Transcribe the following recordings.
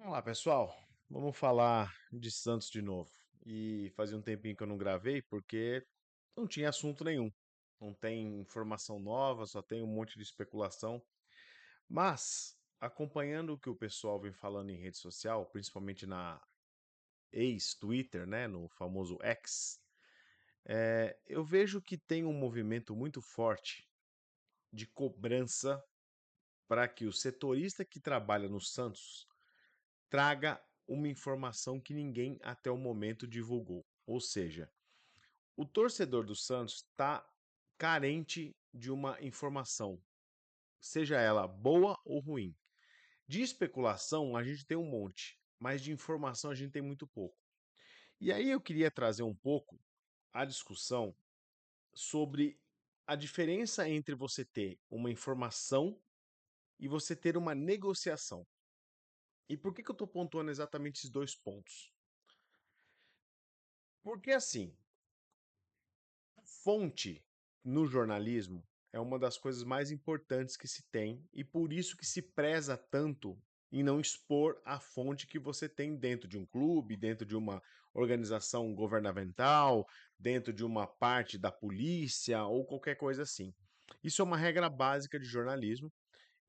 Olá, pessoal. Vamos falar de Santos de novo. E fazia um tempinho que eu não gravei porque não tinha assunto nenhum. Não tem informação nova, só tem um monte de especulação. Mas, acompanhando o que o pessoal vem falando em rede social, principalmente na ex-Twitter, né, no famoso X, eu vejo que tem um movimento muito forte de cobrança para que o setorista que trabalha no Santos traga uma informação que ninguém até o momento divulgou. Ou seja, o torcedor do Santos está carente de uma informação, seja ela boa ou ruim. De especulação, a gente tem um monte, mas de informação a gente tem muito pouco. E aí eu queria trazer um pouco a discussão sobre a diferença entre você ter uma informação e você ter uma negociação. E por que eu estou pontuando exatamente esses dois pontos? Porque assim, fonte no jornalismo é uma das coisas mais importantes que se tem e por isso que se preza tanto em não expor a fonte que você tem dentro de um clube, dentro de uma organização governamental, dentro de uma parte da polícia ou qualquer coisa assim. Isso é uma regra básica de jornalismo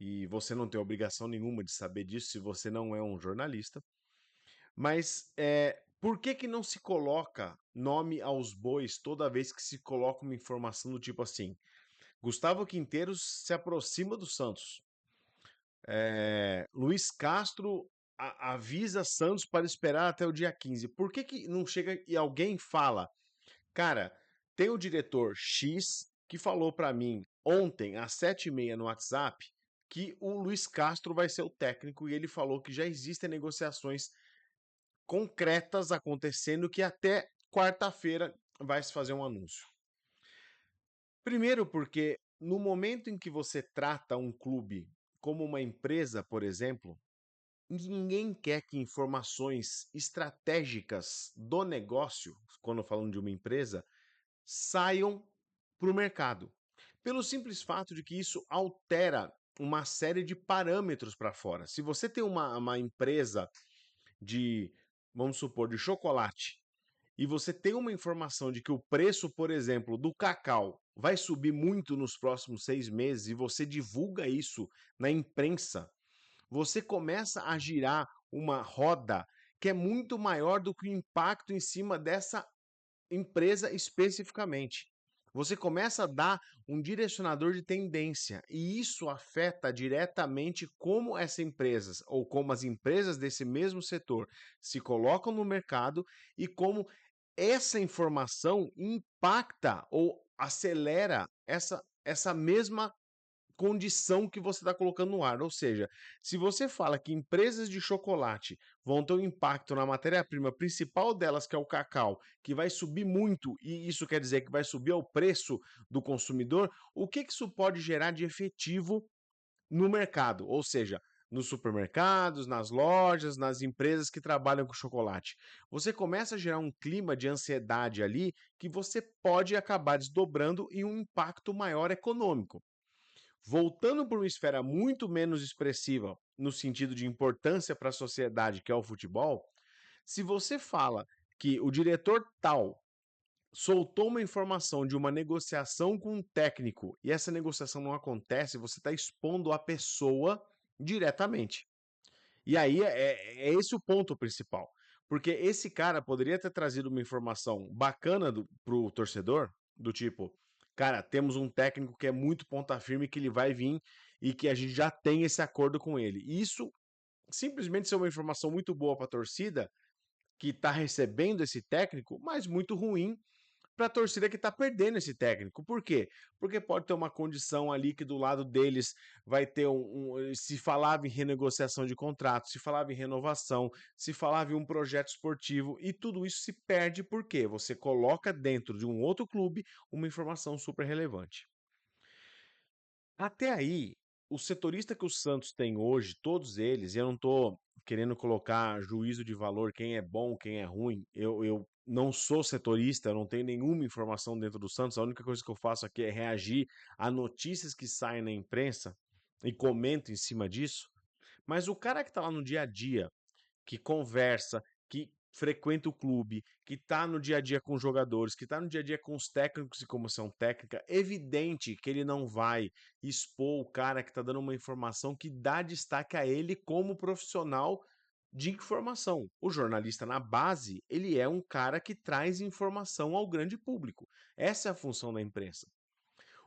e você não tem obrigação nenhuma de saber disso se você não é um jornalista. Mas por que que não se coloca nome aos bois toda vez que se coloca uma informação do tipo assim? Gustavo Quinteiros se aproxima do Santos. Luiz Castro avisa Santos para esperar até o dia 15. Por que que não chega e alguém fala, cara, tem o diretor X que falou para mim ontem às 7h30 no WhatsApp que o Luiz Castro vai ser o técnico e ele falou que já existem negociações concretas acontecendo que até quarta-feira vai se fazer um anúncio. Primeiro, porque no momento em que você trata um clube como uma empresa, por exemplo, ninguém quer que informações estratégicas do negócio, quando falando de uma empresa, saiam para o mercado. Pelo simples fato de que isso altera uma série de parâmetros para fora. Se você tem uma empresa de, vamos supor, de chocolate, e você tem uma informação de que o preço, por exemplo, do cacau vai subir muito nos próximos 6 meses e você divulga isso na imprensa, você começa a girar uma roda que é muito maior do que o impacto em cima dessa empresa especificamente. Você começa a dar um direcionador de tendência e isso afeta diretamente como essa empresa ou como as empresas desse mesmo setor se colocam no mercado e como essa informação impacta ou acelera essa mesma condição que você está colocando no ar. Ou seja, se você fala que empresas de chocolate vão ter um impacto na matéria-prima principal delas, que é o cacau, que vai subir muito, e isso quer dizer que vai subir o preço do consumidor, o que isso pode gerar de efetivo no mercado? Ou seja, nos supermercados, nas lojas, nas empresas que trabalham com chocolate. Você começa a gerar um clima de ansiedade ali que você pode acabar desdobrando em um impacto maior econômico. Voltando para uma esfera muito menos expressiva, no sentido de importância para a sociedade, que é o futebol, se você fala que o diretor tal soltou uma informação de uma negociação com um técnico e essa negociação não acontece, você está expondo a pessoa diretamente. E aí é esse o ponto principal. Porque esse cara poderia ter trazido uma informação bacana para o torcedor, do tipo, cara, temos um técnico que é muito ponta firme, que ele vai vir e que a gente já tem esse acordo com ele. E isso simplesmente ser uma informação muito boa para a torcida, que está recebendo esse técnico, mas muito ruim para a torcida que está perdendo esse técnico. Por quê? Porque pode ter uma condição ali que do lado deles vai ter se falava em renegociação de contrato, se falava em renovação, se falava em um projeto esportivo e tudo isso se perde porque você coloca dentro de um outro clube uma informação super relevante. Até aí, o setorista que o Santos tem hoje, todos eles, e eu não estou querendo colocar juízo de valor quem é bom, quem é ruim. Eu não sou setorista, eu não tenho nenhuma informação dentro do Santos. A única coisa que eu faço aqui é reagir a notícias que saem na imprensa e comento em cima disso. Mas o cara que está lá no dia a dia, que conversa, que frequenta o clube, que está no dia a dia com os jogadores, que está no dia a dia com os técnicos e comissão técnica, evidente que ele não vai expor o cara que está dando uma informação que dá destaque a ele como profissional de informação. O jornalista na base, ele é um cara que traz informação ao grande público. Essa é a função da imprensa.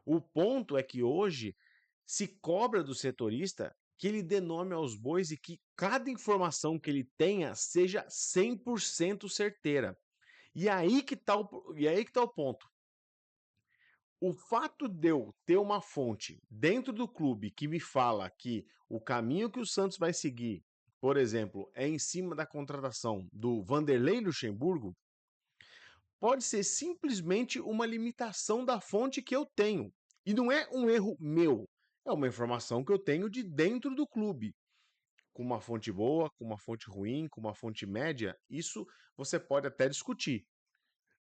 O ponto é que hoje se cobra do setorista que ele dê nome aos bois e que cada informação que ele tenha seja 100% certeira. E aí que tá o ponto. O fato de eu ter uma fonte dentro do clube que me fala que o caminho que o Santos vai seguir, por exemplo, é em cima da contratação do Vanderlei Luxemburgo, pode ser simplesmente uma limitação da fonte que eu tenho. E não é um erro meu, é uma informação que eu tenho de dentro do clube. Com uma fonte boa, com uma fonte ruim, com uma fonte média, isso você pode até discutir.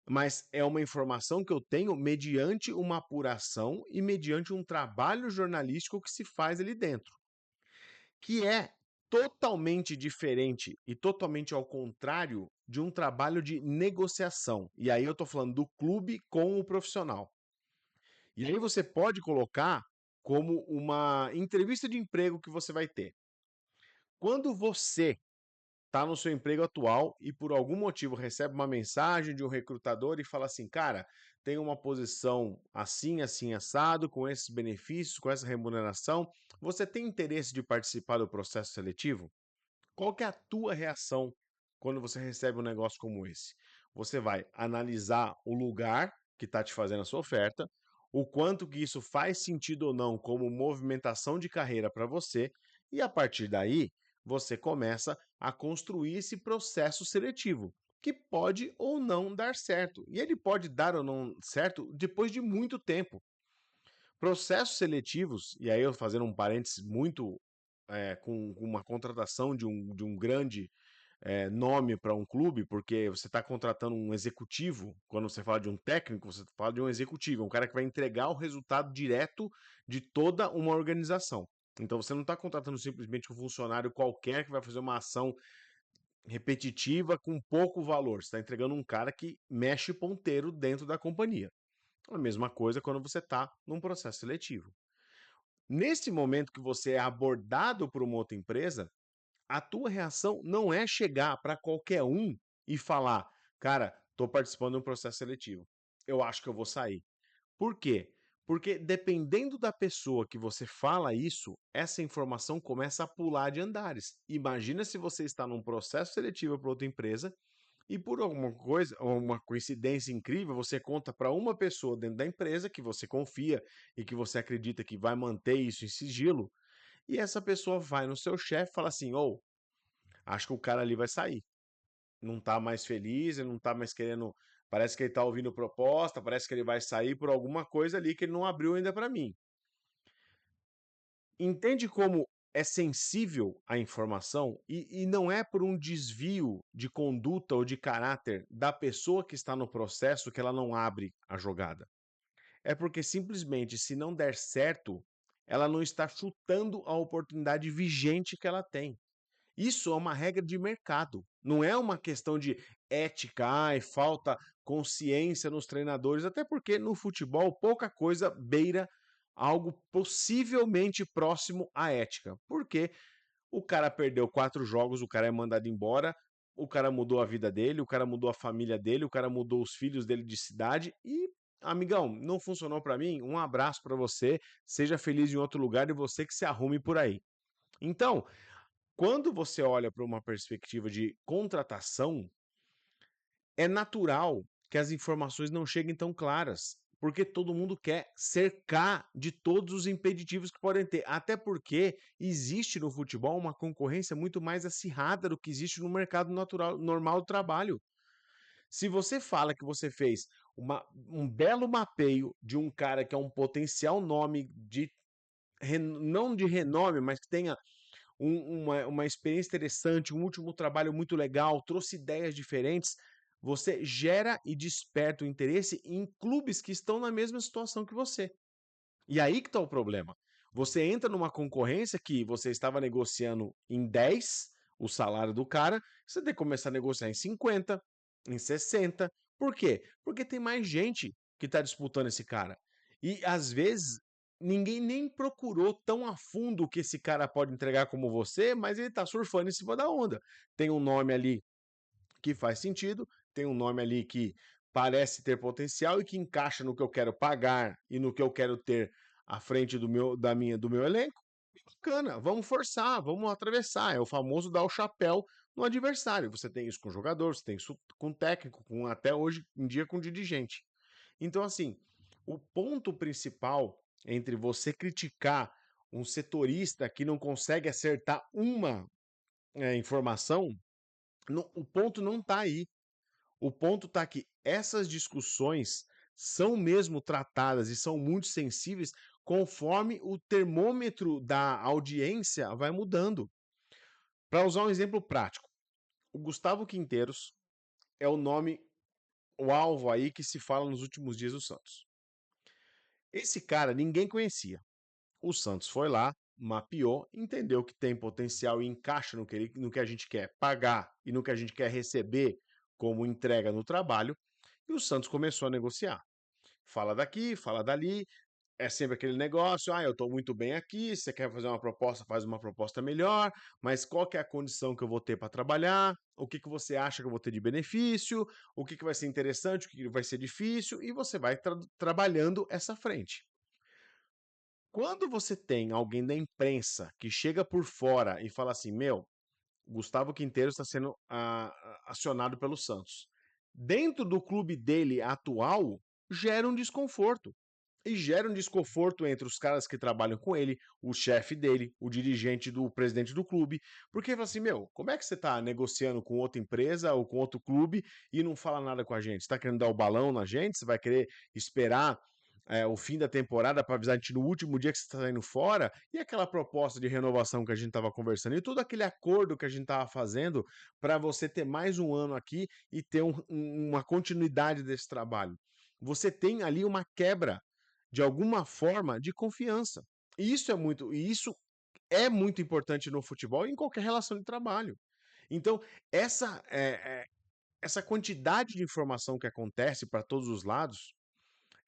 Mas é uma informação que eu tenho mediante uma apuração e mediante um trabalho jornalístico que se faz ali dentro, que é totalmente diferente e totalmente ao contrário de um trabalho de negociação. E aí eu estou falando do clube com o profissional. E aí você pode colocar como uma entrevista de emprego que você vai ter. Quando você está no seu emprego atual e por algum motivo recebe uma mensagem de um recrutador e fala assim, cara, tem uma posição assim, assim, assado, com esses benefícios, com essa remuneração, você tem interesse de participar do processo seletivo? Qual que é a tua reação quando você recebe um negócio como esse? Você vai analisar o lugar que está te fazendo a sua oferta, o quanto que isso faz sentido ou não como movimentação de carreira para você, e a partir daí você começa a construir esse processo seletivo, que pode ou não dar certo. E ele pode dar ou não certo depois de muito tempo. Processos seletivos, e aí eu fazendo um parênteses muito com uma contratação de um grande nome para um clube, porque você está contratando um executivo, quando você fala de um técnico, você fala de um executivo, um cara que vai entregar o resultado direto de toda uma organização. Então você não está contratando simplesmente um funcionário qualquer que vai fazer uma ação repetitiva com pouco valor. Você está entregando um cara que mexe ponteiro dentro da companhia. A mesma coisa quando você está num processo seletivo. Nesse momento que você é abordado por uma outra empresa, a tua reação não é chegar para qualquer um e falar, cara, estou participando de um processo seletivo. Eu acho que eu vou sair. Por quê? Porque dependendo da pessoa que você fala isso, essa informação começa a pular de andares. Imagina se você está num processo seletivo para outra empresa e por alguma coisa, uma coincidência incrível, você conta para uma pessoa dentro da empresa que você confia e que você acredita que vai manter isso em sigilo, e essa pessoa vai no seu chefe e fala assim: "Ou, acho que o cara ali vai sair. Não tá mais feliz, ele não tá mais querendo. Parece que ele tá ouvindo proposta, parece que ele vai sair por alguma coisa ali que ele não abriu ainda para mim." Entende como é sensível a informação e não é por um desvio de conduta ou de caráter da pessoa que está no processo que ela não abre a jogada. É porque simplesmente, se não der certo, ela não está chutando a oportunidade vigente que ela tem. Isso é uma regra de mercado, não é uma questão de ética, ai, falta consciência nos treinadores, até porque no futebol pouca coisa beira algo possivelmente próximo à ética. Porque o cara perdeu 4 jogos, o cara é mandado embora, o cara mudou a vida dele, o cara mudou a família dele, o cara mudou os filhos dele de cidade e, amigão, não funcionou pra mim? Um abraço pra você, seja feliz em outro lugar e você que se arrume por aí. Então, quando você olha para uma perspectiva de contratação, é natural que as informações não cheguem tão claras, porque todo mundo quer cercar de todos os impeditivos que podem ter. Até porque existe no futebol uma concorrência muito mais acirrada do que existe no mercado natural, normal do trabalho. Se você fala que você fez um belo mapeio de um cara que é um potencial nome de não de renome, mas que tenha uma experiência interessante, um último trabalho muito legal, trouxe ideias diferentes, você gera e desperta o interesse em clubes que estão na mesma situação que você. E aí que está o problema. Você entra numa concorrência que você estava negociando em 10, o salário do cara, você tem que começar a negociar em 50, em 60. Por quê? Porque tem mais gente que está disputando esse cara. E às vezes ninguém nem procurou tão a fundo o que esse cara pode entregar como você, mas ele está surfando em cima da onda. Tem um nome ali que faz sentido, tem um nome ali que parece ter potencial e que encaixa no que eu quero pagar e no que eu quero ter à frente do meu elenco. Bacana, vamos forçar, vamos atravessar. É o famoso dar o chapéu no adversário. Você tem isso com jogador, você tem isso com técnico, com até hoje em dia com dirigente. Então, assim, o ponto principal entre você criticar um setorista que não consegue acertar uma informação, o ponto não está aí. O ponto está que essas discussões são mesmo tratadas e são muito sensíveis conforme o termômetro da audiência vai mudando. Para usar um exemplo prático, o Gustavo Quinteiros é o nome, o alvo aí que se fala nos últimos dias do Santos. Esse cara ninguém conhecia. O Santos foi lá, mapeou, entendeu que tem potencial e encaixa no que a gente quer pagar e no que a gente quer receber como entrega no trabalho, e o Santos começou a negociar. Fala daqui, fala dali, é sempre aquele negócio, eu estou muito bem aqui, você quer fazer uma proposta, faz uma proposta melhor, mas qual que é a condição que eu vou ter para trabalhar? O que, que você acha que eu vou ter de benefício? O que, que vai ser interessante? O que, que vai ser difícil? E você vai trabalhando essa frente. Quando você tem alguém da imprensa que chega por fora e fala assim, meu, Gustavo Quinteiro está sendo acionado pelo Santos. Dentro do clube dele atual, gera um desconforto. E gera um desconforto entre os caras que trabalham com ele, o chefe dele, o dirigente do presidente do clube. Porque fala assim, meu, como é que você está negociando com outra empresa ou com outro clube e não fala nada com a gente? Você está querendo dar o balão na gente? Você vai querer esperar o fim da temporada para avisar a gente no último dia que você está saindo fora? E aquela proposta de renovação que a gente estava conversando? E todo aquele acordo que a gente estava fazendo para você ter mais um ano aqui e ter uma continuidade desse trabalho? Você tem ali uma quebra de alguma forma de confiança. E isso é muito importante no futebol e em qualquer relação de trabalho. Então, essa essa quantidade de informação que acontece para todos os lados,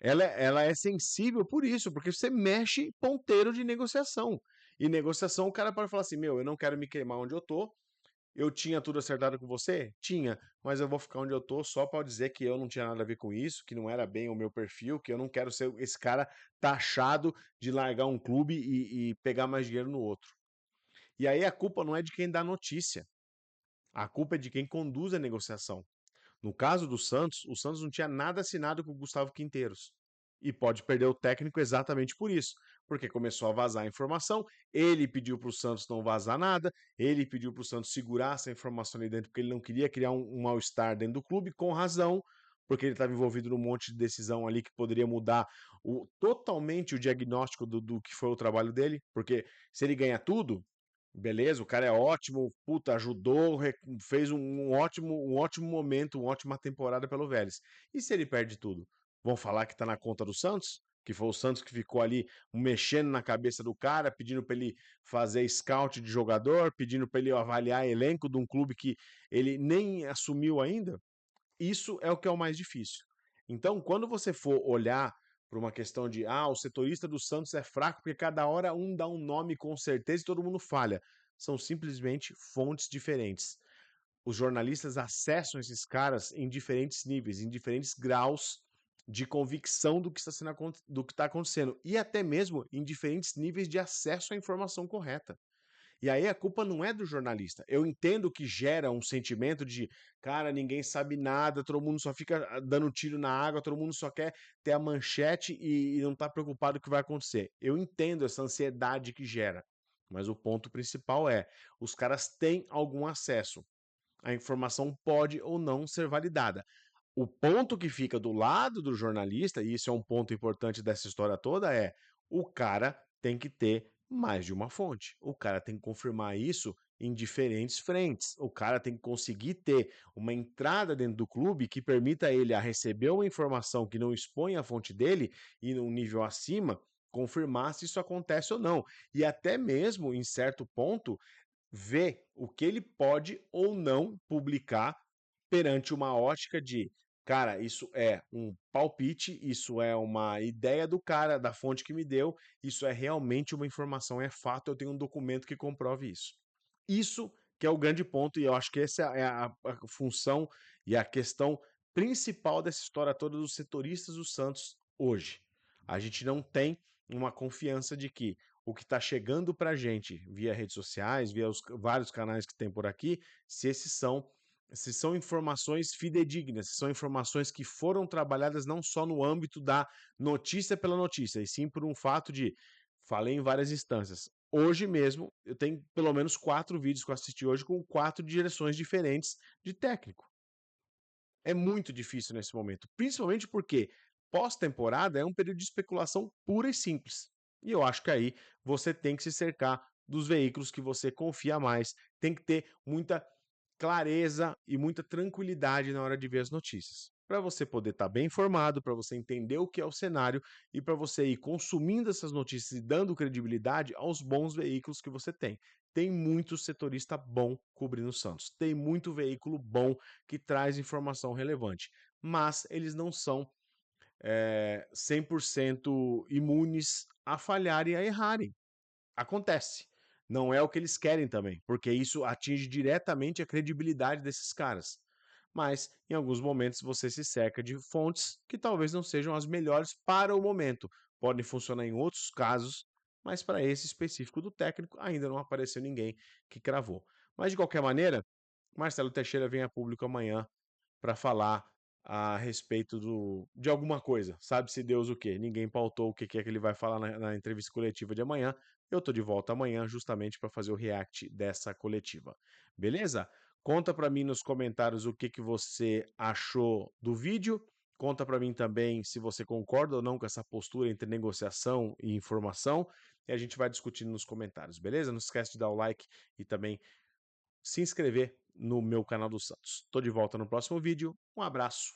ela é sensível por isso, porque você mexe ponteiro de negociação. E negociação, o cara pode falar assim: meu, eu não quero me queimar onde eu tô, eu tinha tudo acertado com você? Tinha, mas eu vou ficar onde eu tô só para dizer que eu não tinha nada a ver com isso, que não era bem o meu perfil, que eu não quero ser esse cara taxado de largar um clube e pegar mais dinheiro no outro. E aí a culpa não é de quem dá notícia, a culpa é de quem conduz a negociação. No caso do Santos, o Santos não tinha nada assinado com o Gustavo Quinteiros. E pode perder o técnico exatamente por isso. Porque começou a vazar a informação, ele pediu para o Santos não vazar nada, ele pediu para o Santos segurar essa informação ali dentro, porque ele não queria criar um mal-estar dentro do clube, com razão, porque ele estava envolvido num monte de decisão ali que poderia mudar totalmente o diagnóstico do que foi o trabalho dele, porque se ele ganha tudo, beleza, o cara é ótimo, puta, ajudou, fez um ótimo momento, uma ótima temporada pelo Vélez. E se ele perde tudo? Vão falar que tá na conta do Santos? Que foi o Santos que ficou ali mexendo na cabeça do cara, pedindo para ele fazer scout de jogador, pedindo para ele avaliar elenco de um clube que ele nem assumiu ainda? Isso é o que é o mais difícil. Então, quando você for olhar para uma questão de o setorista do Santos é fraco porque cada hora um dá um nome com certeza e todo mundo falha. São simplesmente fontes diferentes. Os jornalistas acessam esses caras em diferentes níveis, em diferentes graus de convicção do que está acontecendo e até mesmo em diferentes níveis de acesso à informação correta. E aí a culpa não é do jornalista. Eu entendo que gera um sentimento de, cara, ninguém sabe nada, todo mundo só fica dando tiro na água, todo mundo só quer ter a manchete e não está preocupado com o que vai acontecer. Eu entendo essa ansiedade que gera. Mas o ponto principal é, os caras têm algum acesso. A informação pode ou não ser validada. O ponto que fica do lado do jornalista, e isso é um ponto importante dessa história toda, é o cara tem que ter mais de uma fonte. O cara tem que confirmar isso em diferentes frentes. O cara tem que conseguir ter uma entrada dentro do clube que permita ele a receber uma informação que não expõe a fonte dele e num nível acima confirmar se isso acontece ou não. E até mesmo, em certo ponto, ver o que ele pode ou não publicar perante uma ótica de, cara, isso é um palpite, isso é uma ideia do cara, da fonte que me deu, isso é realmente uma informação, é fato, eu tenho um documento que comprove isso. Isso que é o grande ponto, e eu acho que essa é a função e a questão principal dessa história toda dos setoristas do Santos hoje. A gente não tem uma confiança de que o que está chegando para a gente via redes sociais, via os vários canais que tem por aqui, se são informações fidedignas, se são informações que foram trabalhadas não só no âmbito da notícia pela notícia, e sim por um fato de, falei em várias instâncias, hoje mesmo eu tenho pelo menos 4 vídeos que eu assisti hoje com 4 direções diferentes de técnico. É muito difícil nesse momento, principalmente porque pós-temporada é um período de especulação pura e simples. E eu acho que aí você tem que se cercar dos veículos que você confia mais, tem que ter muita clareza e muita tranquilidade na hora de ver as notícias. Para você poder estar bem informado, para você entender o que é o cenário e para você ir consumindo essas notícias e dando credibilidade aos bons veículos que você tem. Tem muito setorista bom cobrindo o Santos, tem muito veículo bom que traz informação relevante, mas eles não são 100% imunes a falhar e a errarem. Acontece. Não é o que eles querem também, porque isso atinge diretamente a credibilidade desses caras. Mas, em alguns momentos, você se cerca de fontes que talvez não sejam as melhores para o momento. Podem funcionar em outros casos, mas para esse específico do técnico, ainda não apareceu ninguém que cravou. Mas, de qualquer maneira, Marcelo Teixeira vem a público amanhã para falar a respeito de alguma coisa. Sabe-se Deus o quê? Ninguém pautou o que é que ele vai falar na entrevista coletiva de amanhã. Eu tô de volta amanhã justamente para fazer o react dessa coletiva. Beleza? Conta para mim nos comentários o que você achou do vídeo. Conta para mim também se você concorda ou não com essa postura entre negociação e informação. E a gente vai discutindo nos comentários, beleza? Não esquece de dar o like e também se inscrever no meu canal do Santos. Tô de volta no próximo vídeo. Um abraço.